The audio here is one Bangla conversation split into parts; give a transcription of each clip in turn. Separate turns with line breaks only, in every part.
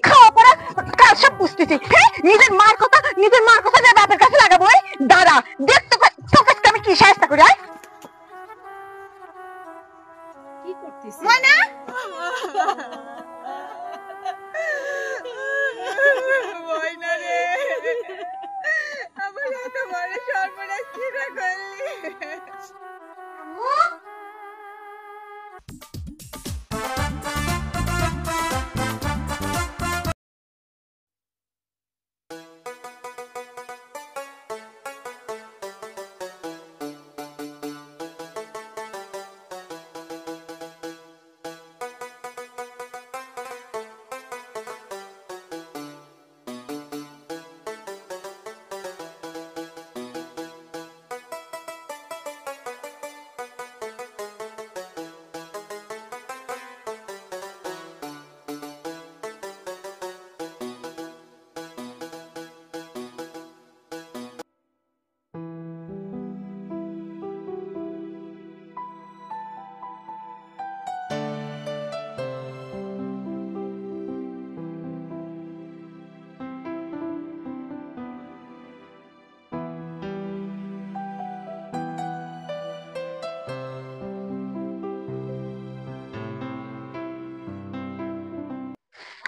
খাওয়া পড়া কাল সব বুঝতেছি। হ্যাঁ, নিজের মার কথা যা বাপের কাছে লাগাবো। দাঁড়া দেখ তোকে আমি কি সাহায্য করি।
কি করতেছিস
ময়না?
ময়না রে, আমার এত বড় সর্বনাশ কি না করলি?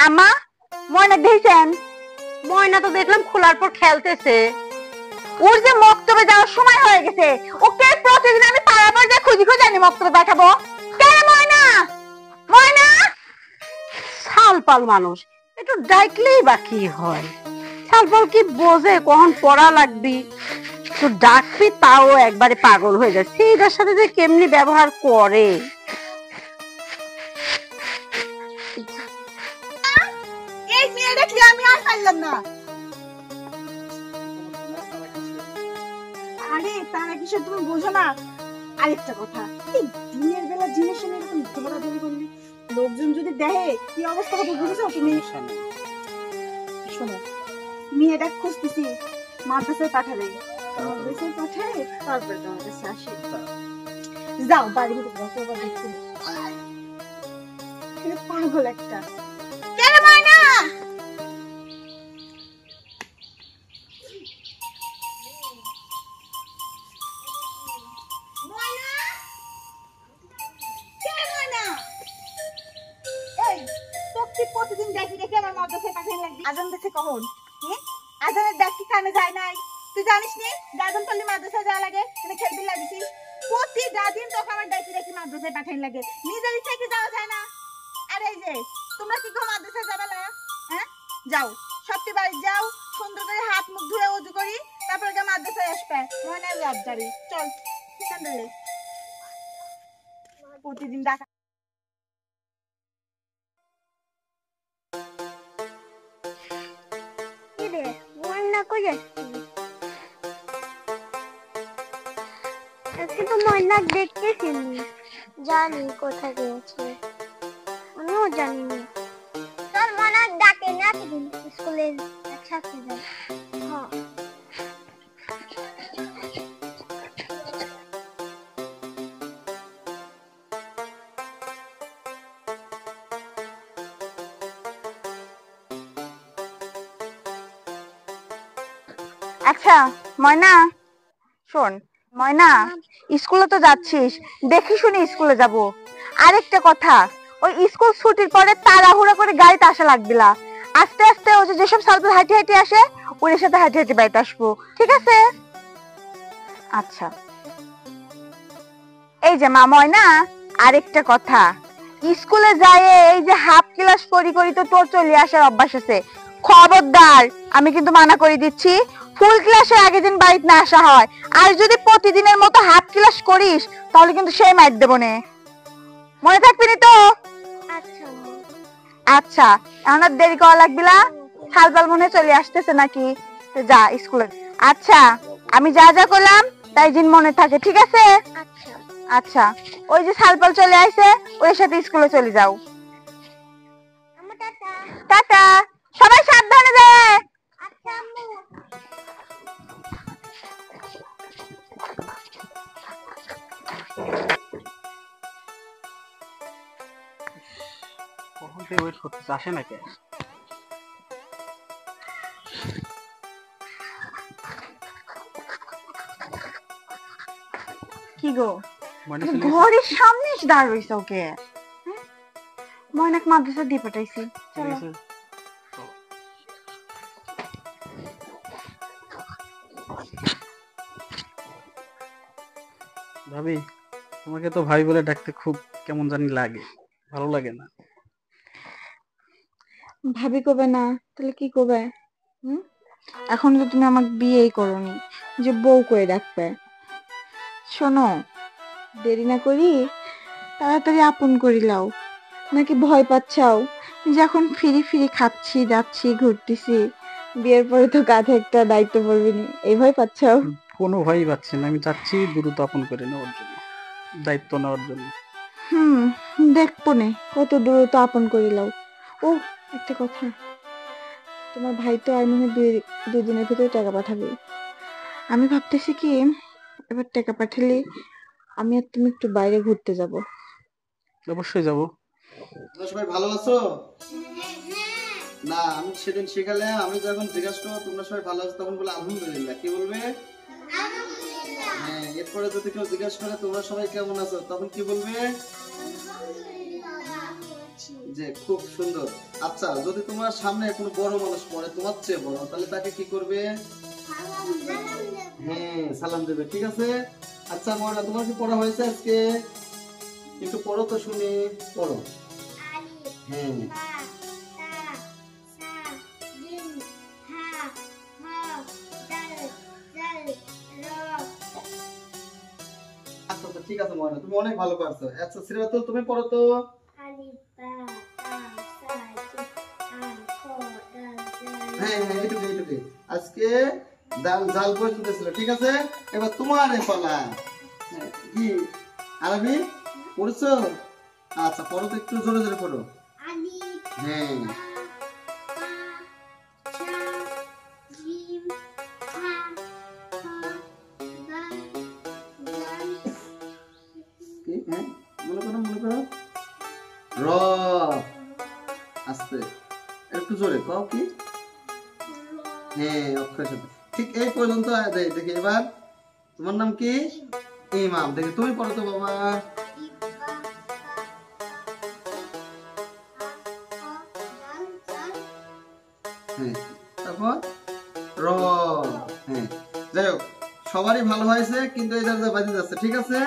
আম্মা, ময়না দেখছেন? ময়না তো দেখলাম খোলার পর খেলতেছে। ওর যে মক্তবে যাওয়ার সময় হয়ে গেছে, ওকে প্রতিদিন আমি পাড়াবার যে খুঁজি আনি মক্তবে পাঠাবো। কেন ময়না? ময়না? সালপাল মানুষ, একটু ডাকলেই বা কি হয়? সালপাল কি বোঝে কখন পড়া লাগবি? তো ডাকবি তাও একবারে পাগল হয়ে যায়। সেইটার সাথে যে কেমনি ব্যবহার করে।
এই মেয়ে দেখলে আমি আর পারলাম না। আরে তারা কিছু তুমি বোঝো না। আরেকটা কথা, এই দিনের বেলা জিনিস এনে এরকম দৌড়াদৌড়ি করলে লোকজন যদি দেখে কি অবস্থা হবে বুঝেছো তুমি? শোনো, মেয়েটা খুঁজতেছি, মাদ্রাসায় পাঠাবে। মাদ্রাসায় পাঠায় তারপরে তোমার কাছে আসি। যাও বাড়ির ভিতরে যাও, তোর দেখতে পাগল একটা। কেন ময়না? প্রতিদিন দেখি দেখি আমার মাদ্রাসায় পাঠানো লাগবে। আজান দেখে কখন? আজানের ডাক কি কানে যায় নাই? তুই জানিস নি আজান পড়লে মাদ্রাসায় যাওয়া লাগে? খেলবি লাগিস প্রতিদিন তোকে আমার ডাকি দেখি মাদ্রাসায় পাঠানো লাগে। নিজের ইচ্ছা কি যাওয়া যায় না? আর এই যে তোমরা কি মাদ্রাসায় যাবে না? হ্যাঁ, যাও সত্যি বাড়ি যাও, সুন্দর করে হাত মুখ ধুয়ে ওযু করি, তারপরে মাদ্রাসায় আসবে। মনে রাত যাবি, চল প্রতিদিন ডাকা।
আজকে তো ময়না দেখতেছিলি, জানি কোথায় গিয়েছে, আমিও জানি না। তোর মনে ডাকে না স্কুলে একসাথে যাই। হ্যাঁ,
আচ্ছা ময়না শোন, ময়না স্কুলে তো যাচ্ছিস, দেখি শুনি স্কুলে যাব। আরেকটা কথা, ওই স্কুল ছুটির পরে তাড়াহুড়া করে গাড়িতে আসা লাগবে না। আস্তে আস্তে ওই যেসব সালপাল হাঁটি হাঁটি আসে ওদের সাথে হাঁটি হাঁটি বাড়িতে আসবো, ঠিক আছে? আচ্ছা। এই যে মা ময়না, আরেকটা কথা, স্কুলে যায় এই যে হাফ ক্লাস করি করি তো তোর চলে আসার অভ্যাস আছে। খবরদার, আমি কিন্তু মানা করে দিচ্ছি, ফুল ক্লাসের আগের দিন বাড়িতে না আসা হয়। আর যদি প্রতিদিনের মতো হাফ ক্লাস করিস তাহলে কিন্তু সেই মাইর দেবো নে, মনে থাকবি না তো? আচ্ছা, এখন আর দেরি করা লাগবে না। সালপাল মনে চলে আসতেছে নাকি? যা স্কুলে। আচ্ছা, আমি যা যা করলাম তাই দিন মনে থাকে, ঠিক আছে? আচ্ছা, ওই যে সালপাল চলে আসছে, ওর সাথে স্কুলে চলে যাও। টাটা, সবাই সাবধানে যায়।
আচ্ছা আম্মু।
কখন থেকে ওয়েট করতেছে, আসে নাকি?
কি গো
ময়না
তুমি
চলে গেছে?
ঘরের সামনে এসে দাঁড় রইছো ওকে? হ্যাঁ? ময়নাক মাদ্রাসা দিয়ে পাঠাইছি,
চলে
চলো।
গেছে? চলো। ভাবি, তোমাকে তো ভাই বলে ডাকতে খুব কেমন জানি লাগে, ভালো লাগে না।
ভাবি কবে না, তাহলে কি কবে? হুম, এখন তো তুমি আমাকে বিয়েই করোনি যে বউ করে ডাকবে। শোনো, দেরি না করি তাড়াতাড়ি আপন করি লাও, নাকি ভয় পাচ্ছাও যে এখন ফিরি ফিরি খাচ্ছি যাচ্ছি ঘুরতেছি, বিয়ের পরে তো কাঁধে একটা দায়িত্ব পড়বে নি, এই ভয় পাচ্ছাও?
কোনো ভয়ই পাচ্ছি না, আমি চাচ্ছি দ্রুত আপন করে নেওয়ার জন্য, দায়িত্ব নেওয়ার জন্য।
হুম, দেখবো নে কত দ্রুত আপন করি লাও। ও, একটা কথা, তোমার ভাই তো আর মনে হয় দুদিনের ভিতরে টাকা পাঠাবে। আমি ভাবতেছি কি, এবার টাকা পাঠালে আমি আর তুমি একটু বাইরে ঘুরতে যাব।
অবশ্যই যাব।
তোমরা সবাই ভালো আছো? না, আমি সেদিন শিখালে আমি যখন জিজ্ঞাসা করবো তোমরা সবাই ভালো আছো তখন বলে আলহামদুলিল্লাহ। কি বলবে? হ্যাঁ, এরপরে যদি কেউ জিজ্ঞাসা করে তোমরা সবাই কেমন আছো তখন কি বলবে? যে খুব সুন্দর। আচ্ছা, যদি তোমার সামনে কোনো বড় মানুষ পড়ে তোমার চেয়ে বড়, তাহলে তাকে কি করবে? হ্যাঁ, সালাম দেবে। ঠিক আছে। আচ্ছা ময়না, তোমার কি পড়া হয়েছে আজকে? একটু পড়ো তো শুনি, পড়ো। হ্যাঁ, আচ্ছা আচ্ছা, ঠিক আছে ময়না, তুমি অনেক ভালো পারছো। আচ্ছা শ্রীবাতুল, তুমি পড়ো তো। হ্যাঁ হ্যাঁ, এইটুকু এইটুকু। আজকে জাল পর্যন্ত ছিল। ঠিক আছে, এবার তোমার পালা। হ্যাঁ, কি আরবি পড়ছো? আচ্ছা পড়ো তো, একটু জোরে জোরে পড়ো। হ্যাঁ, কি? হ্যাঁ, মনে করো মনে করো। র, আস্তে, একটু জোরে কও। কি? হ্যাঁ, অক্ষরের সাথে। ঠিক এই পর্যন্ত দেখি। এবার তোমার নাম কি? ইমাম। দেখি তুমি পড়ো তো বাবা। হ্যাঁ, তারপর র। হ্যাঁ, যাই হোক, সবারই ভালো হয়েছে, কিন্তু এই যে বাজি যাচ্ছে। ঠিক আছে,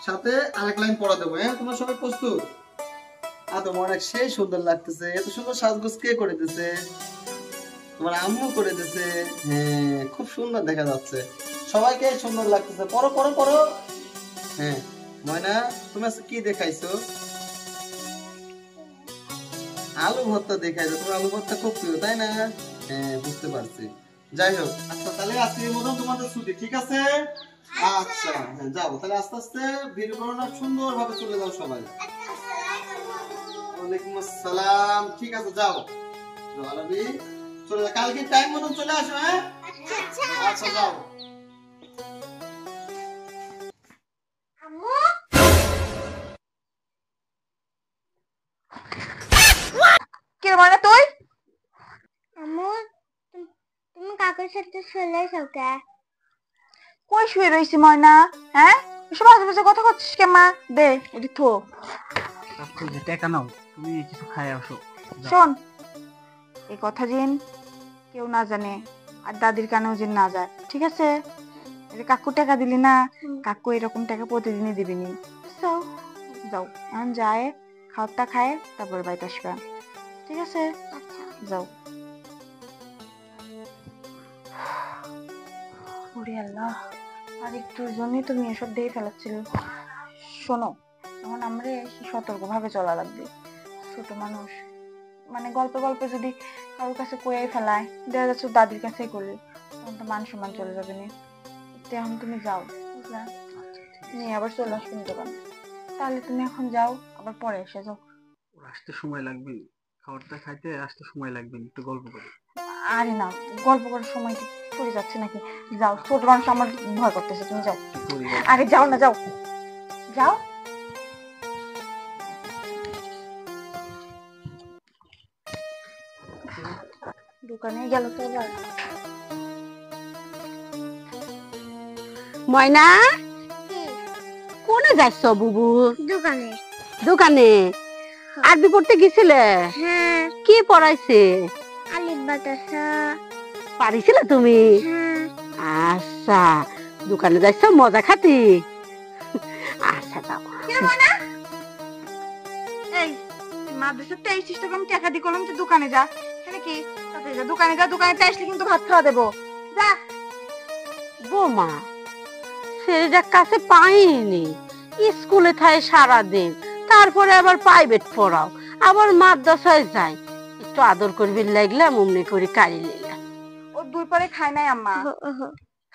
সাথে আরেক লাইন পড়া দেবো। হ্যাঁ, তোমরা সবাই প্রস্তুত? তোমার অনেক সেই সুন্দর লাগতেছে। এত সুন্দর সাজগোজ কে করে দিছে? তোমার আম্মু করে দিছে। হ্যাঁ, খুব সুন্দর দেখা যাচ্ছে, সবাইকে সুন্দর লাগতেছে। পড়ো পড়ো পড়ো। হ্যাঁ ময়না, তুমি আজকে কি দেখাইছো? আলু ভর্তা দেখাইছো। তুমি আলু ভর্তা খুব প্রিয়, তাই না? হ্যাঁ, বুঝতে পারছি। যাই হোক, আচ্ছা তাহলে আজকের মতন তোমাদের ছুটি। ঠিক আছে? আচ্ছা হ্যাঁ, যাও তাহলে। আস্তে আস্তে ভিডিও করো না, সুন্দর ভাবে চলে যাও সবাই। ওয়ালাইকুম আসসালাম। ঠিক আছে, যাও আরবি, চলে যাও। কালকে টাইম মতন চলে আসো। হ্যাঁ, আচ্ছা যাও।
কি রে ময়না তুই?
আম্মু, তুমি কাকুর সাথে চলে এসো কে?
কই শুয়ে রইছি ময়না? হ্যাঁ, এসব আজে বাজে কথা করছিস কে মা? দে এটি থো।
আজকে যে টাকা নাও, তুমি কিছু খাই আসো। যাও।
শোন, এই কথা যেন কেউ না জানে, আর দাদির কানেও যেন না যায়। ঠিক আছে? এই যে কাকু টাকা দিলি না, কাকু এরকম টাকা প্রতিদিনই দিবিনি। যাও যাও, এখন যায় খাওয়াটা খায় তারপরে বাড়িতে আসবে। ঠিক আছে, যাও। ওরে আল্লাহ, আর একটুর জন্যই তুমি এসব দিয়ে ফেলাচ্ছিল। শোনো, এখন আমরা সতর্ক ভাবে চলা লাগবে। ছোট মানুষ, মানে গল্পে গল্পে যদি কারোর কাছে কয়ে ফেলায়, দেখা যাচ্ছে দাদির কাছেই করলি, তখন তো মান সম্মান চলে যাবে না। তো এখন তুমি যাও, বুঝলা? নিয়ে আবার চলে আসবেন দোকান। তাহলে তুমি এখন যাও, আবার পরে এসে যাও।
ওর আসতে সময় লাগবে, খাবারটা খাইতে আসতে সময় লাগবে, একটু গল্প করি।
আরে না, গল্প করার সময় কি চলে যাচ্ছে নাকি? যাও, ছোট মানুষ আমার ভয় করতেছে, তুমি যাও।
একটু করি গল্প।
আরে যাও না, যাও যাও। দোকানে গেল তো এবার।
ময়না,
কোনে যাচ্ছ বুবু?
দোকানে।
দোকানে? আরবি পড়তে গেছিলে?
হ্যাঁ।
কি পড়াইছে?
আলিফ বাতাসা।
পারিছিলে তুমি?
হ্যাঁ।
আচ্ছা, দোকানে যাচ্ছ মজা খাতি? আচ্ছা যাও।
এই মাদ্রাসার তো এই সিস্টেম টাকা দিয়ে করলাম তুই দোকানে যা, এখানে কি তাড়াতাড়ি যা, দোকানে যা, দোকানে আসলে কিন্তু ভাত খাওয়া দেবো, যা।
বোমা, ছেলেটার কাছে পাইনি, স্কুলে থাকে সারাদিন, তারপরে আবার প্রাইভেট পড়াও, আবার মাদ্রাসায় যায়, একটু আদর করবি লাগলাম অমনি করে কাড়ি নিলাম।
ও দুই পরে খায় নাই আম্মা,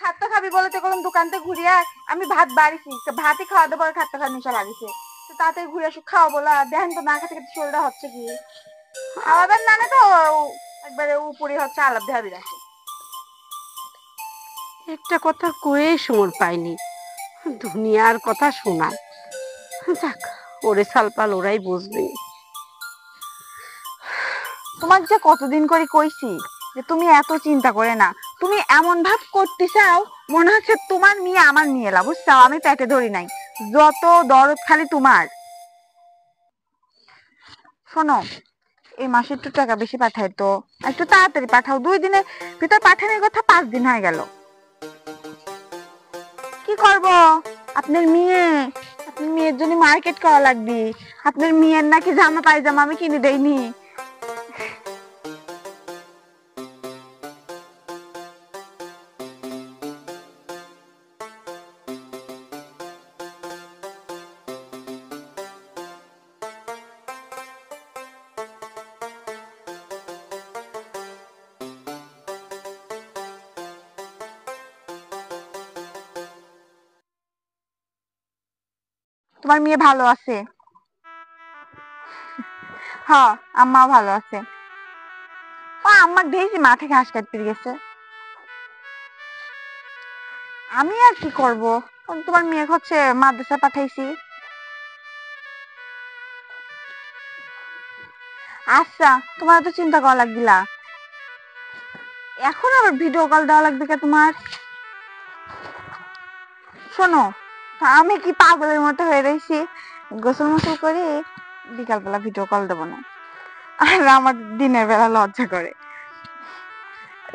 খাট্টা খাবি বলে তো করলাম দোকানতে ঘুরিয়া আমি ভাত বাড়িছি, তো ভাতই খাওয়া দেবো আর খাট্টা খাওয়া নেশা লাগিছে, তো তাড়াতাড়ি ঘুরে আসুক খাওয়া বলা, দেখেন তো না খেতে খেতে শরীরটা হচ্ছে কি, আলাদার নানে তো একবারে উপরে হচ্ছে আলাপ দেহাবি রাখে।
একটা কথা কয়ে সমর পাইনি, দুনিয়ার কথা শোনায়, যাক ওরে সালপাল ওরাই বুঝবে।
তোমার যে কতদিন করে কইছি যে তুমি এত চিন্তা করে না, তুমি এমন ভাব করতে চাও মনে হচ্ছে তোমার মেয়ে আমার মেয়ে লা, বুঝছো? আমি পেটে ধরি নাই, যত দরদ খালি তোমার। শোনো, এই মাসে একটু টাকা বেশি পাঠাই তো, একটু তাড়াতাড়ি পাঠাও, 2 দিনের ভিতর পাঠানোর কথা 5 দিন হয়ে গেল। কি করব? আপনার মেয়ের জন্য মার্কেট করা লাগবে, আপনার মেয়ের নাকি জামা পায়জামা আমি কিনে দেইনি। তোমার মেয়ে ভালো আছে? হ্যাঁ, আম্মাও ভালো আছে। ও আম্মা দেখছি মাঠে ঘাস কাটতে গেছে। আমি আর কি করব, তোমার মেয়ে হচ্ছে মাদ্রাসা পাঠাইছি। আচ্ছা, তোমার তো চিন্তা করা লাগবিলা, এখন আবার ভিডিও কল দেওয়া লাগবে কে তোমার? শোনো, আমি কি পাগলের মতো হয়ে রয়েছি, গোসল মোসল করে বিকালবেলা ভিডিও কল দেবো না, আর আমার দিনের বেলা লজ্জা করে,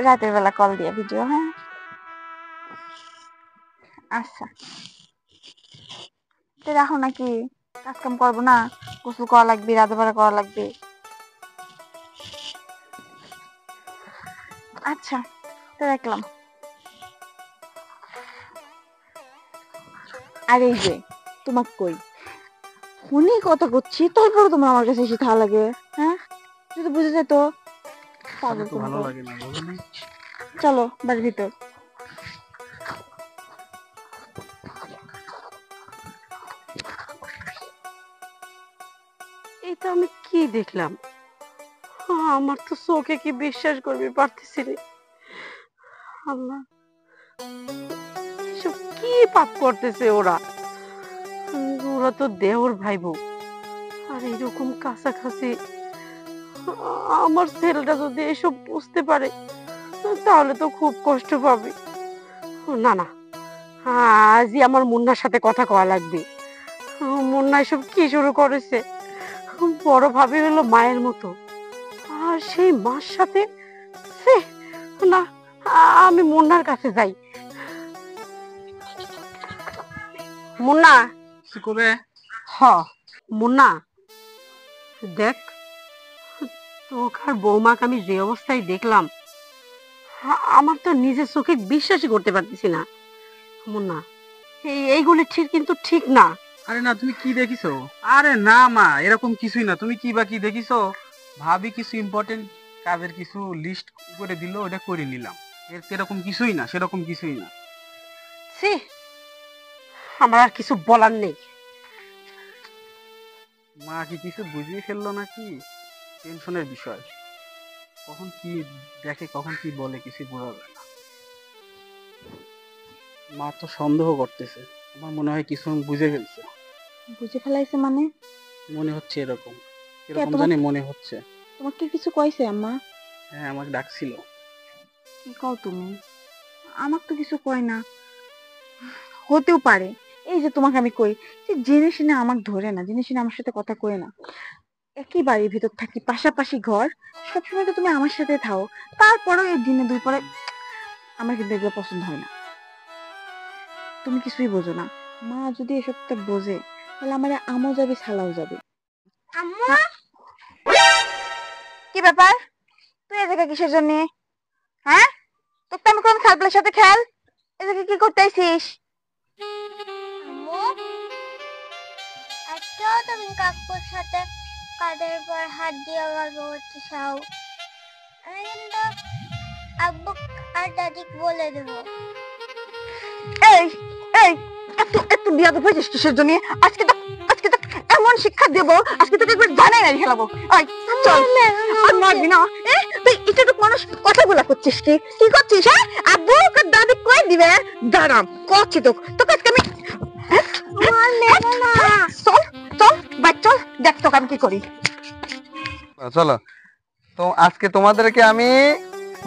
রাতের বেলা কল দিয়ে ভিডিও। হ্যাঁ আচ্ছা, তো রাখো নাকি, কাজ কাম করবো না, গোসল করা লাগবে, রাতে বেলা করা লাগবে। আচ্ছা, তো রাখলাম। আর এই যে তোমাকে কই, ফোনে কথা করছি, তারপরে তোমার আমার কাছে এসে থাকা লাগে, হ্যাঁ? যদি বুঝে যেত পাগল
তো ভালো
কোনটা।
লাগে না, বুঝো না?
চলো বাড়ির ভিতর।
এই তো আমি কি দেখলাম, আমার তো চোখে কি বিশ্বাস করবি পারতেছি রে। আল্লাহ, এসব কি পাপ করতেছে ওরা, ওরা তো দেওর ভাই বউ, আর এরকম কাছাকাছি, আমার ছেলেটা যদি এসব বুঝতে পারে তাহলে তো খুব কষ্ট পাবে। না না, আজই আমার মুন্নার সাথে কথা কওয়া লাগবে। মুন্না এসব কি শুরু করেছে, বড় ভাবি হলো মায়ের মতো, আর সেই মার সাথে ছি, না, আমি মুন্নার কাছে যাই। মুন্না,
কি করে?
হ মুন্না, দেখ তোকে আর বৌমাকে আমি যে অবস্থায় দেখলাম, আমার তো নিজের চোখে বিশ্বাসই করতে পারতেছি না। মুন্না, এইগুলি ঠিক কিন্তু ঠিক না।
আরে না, তুমি কি দেখিছো? আরে না মা, এরকম কিছুই না, তুমি কি বা কি দেখিছো? ভাবি কিছু ইম্পর্টেন্ট কাজের কিছু লিস্ট করে দিল, ওটা করে নিলাম, এর এরকম কিছুই না, সেরকম কিছুই না।
ছি, আমার আর কিছু বলার নেই।
মা কি কিছু বুঝিয়ে ফেললো নাকি? টেনশনের বিষয়, কখন কি দেখে কখন কি বলে কিছু বোঝা যায় না। মা তো সন্দেহ করতেছে, আমার মনে হয় কিছু বুঝে ফেলছে।
বুঝে ফেলাইছে মানে?
মনে হচ্ছে এরকম, এরকম
তোমার-
জানি মনে হচ্ছে।
তোমাকে কি কিছু কইছে আম্মা?
হ্যাঁ, আমাকে ডাকছিল।
কি কও তুমি? আমাকে তো কিছু কয় না, হতেও পারে
এই যে তোমাকে আমি কই যে জেনে শুনে আমাকে ধরে না, জেনে শুনে আমার সাথে কথা কই না। একই বাড়ির ভিতর থাকি, পাশাপাশি ঘর, সবসময় তো তুমি আমার সাথে থাও, তারপরেও এই দিনে দুই পরে আমার কিন্তু এগুলো পছন্দ হয় না। তুমি কিছুই বোঝো না। মা যদি এসবটা বোঝে তাহলে আমার আমও যাবে, ছালাও যাবে।
আম্মু
কি ব্যাপার, তুই এ জায়গায় কিসের জন্য? হ্যাঁ, তোর তো আমি কোন খালগুলোর সাথে খেল, এ জায়গায় কি করতে আইছিস?
আম্মু আজকেও তুমি কাকুর সাথে কাঁধের পর হাত দিয়ে গল্প করতে চাও? আমি কিন্তু আব্বু আর দাদিকে বলে দেবো।
এই এই এত এত বিয়াদব হয়েছিস কিসের জন্য? আজকে তো এমন শিক্ষা দেব, আজকে তোকে একবার জানাই নাই খেলাবো। এই চল, আর মারবি না। তুই এটা মানুষ কথা বলা করছিস, কি করছিস? হ্যাঁ, আব্বু আর দাদি কই দিবে? দাঁড়াম করছি তোকে আজকে আমি চল চল বাই, চল দেখ তোকে আমি কি করি।
চলো। তো আজকে তোমাদেরকে আমি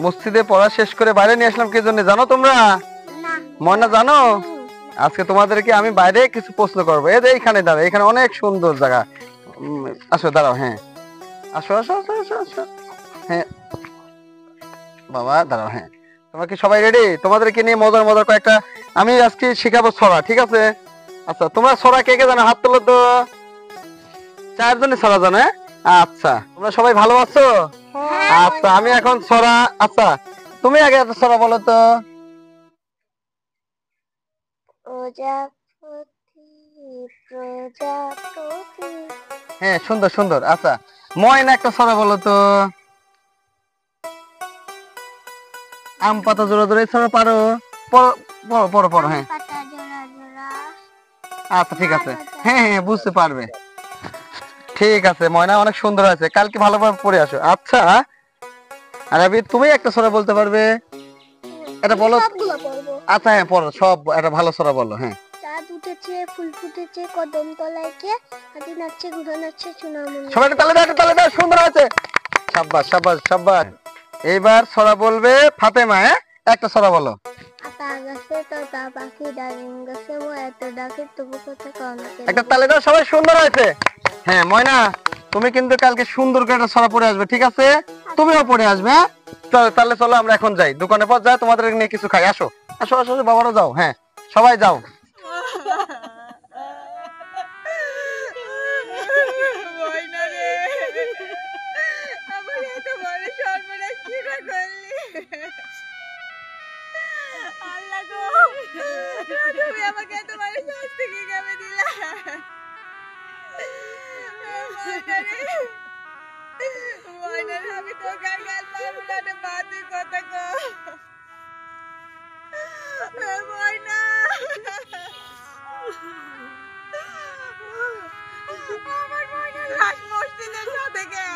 মসজিদে পড়া শেষ করে বাইরে নিয়ে আসলাম কি জন্য জানো তোমরা?
না
ময়না জানো? আজকে তোমাদেরকে আমি বাইরে কিছু প্রশ্ন করবো। এই যে এইখানে দাঁড়াও, এখানে অনেক সুন্দর জায়গা। আসো দাঁড়াও, হ্যাঁ আসো আসো আসো আসো আসো। হ্যাঁ বাবা দাঁড়াও, হ্যাঁ তোমরা কি সবাই রেডি? তোমাদেরকে নিয়ে মজার মজার কয়েকটা আমি আজকে শেখাবো ছড়া, ঠিক আছে? আচ্ছা তোমরা ছড়া কে কে জানো? হাত তোলো তো। 4 জনই ছড়া জানো? হ্যাঁ? আচ্ছা তোমরা সবাই ভালো আছো? আচ্ছা আমি এখন ছড়া, আচ্ছা তুমি আগে একটা ছড়া বলো তো।
প্রজাপতি প্রজাপতি।
হ্যাঁ সুন্দর সুন্দর। আচ্ছা ময়না একটা ছড়া বলো তো। আম পাতা জোড়া জোড়া এই ছড়া পারো? পড়ো পড়ো পড়ো পড়ো, হ্যাঁ
পাতা জোড়া জোড়া।
আচ্ছা ঠিক আছে, হ্যাঁ হ্যাঁ বুঝতে পারবে। ঠিক আছে ময়না, অনেক সুন্দর আছে, কালকে ভালোভাবে পড়ে আসো। আচ্ছা আর আবি তুমি একটা ছড়া বলতে পারবে? এটা বলো।
সবগুলো পড়বো।
আচ্ছা হ্যাঁ পড়ো সব, একটা ভালো ছড়া বলো। হ্যাঁ
চাঁদ উঠেছে ফুল ফুটেছে কদম তলায় কে, হাতি নাচছে ঘুরে নাচছে সোনামণি।
সবাই একটা তালে দাও, একটা তালে দাও, সুন্দর আছে। সাব্বাস সাব্বাস সাব্বাস। এইবার ছড়া বলবে ফাতেমা। হ্যাঁ একটা ছড়া বলো।
আতা গাছে তোতা পাখি ডালিম গাছে ও এত ডাকে তবু কথা কও না কেন?
একটা তালে দাও, সবাই সুন্দর হয়েছে। হ্যাঁ ময়না তুমি কিন্তু কালকে সুন্দর করে একটা ছড়া পড়ে আসবে, ঠিক আছে? তুমিও পড়ে আসবে। হ্যাঁ চলো তাহলে, চলো আমরা এখন যাই দোকানে, পর যাই তোমাদের নিয়ে কিছু খাই। আসো আসো আসো আসো, বাবারও যাও, হ্যাঁ সবাই যাও।
ময়না রে, আমার এত বড় সর্বনাশ কি না করলি? আল্লাহ গো, তুমি আমাকে এত বড় শাস্তি কি করে দিলা? ময়না রে, ময়না রে, আমি তোকে আর গাল পারবো না রে, মা তুই কথা কও। ময়না, আমার ময়নার লাশ মসজিদের সাথে গে।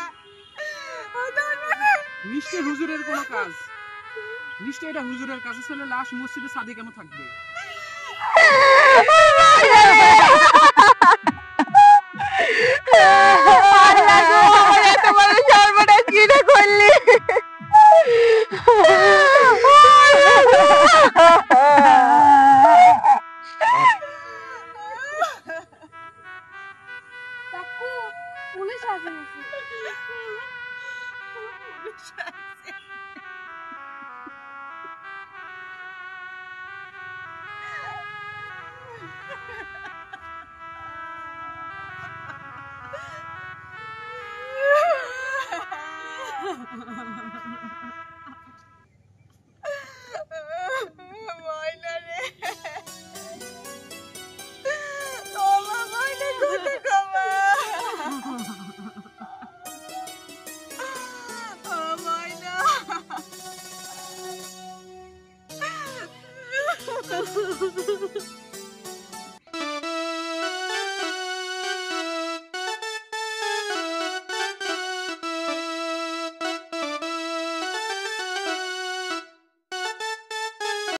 তার মানে
নিশ্চয় হুজুরের কোনো কাজ, নিশ্চয় এটা হুজুরের কাছে ছিল। লাশ মসজিদে সাদে কেন থাকবে?
আল্লাহ গো, এত বড় সর্বনাশ কি না করলি?
কাকু পুলিশ আসে নাকি?
Ha ha ha ha.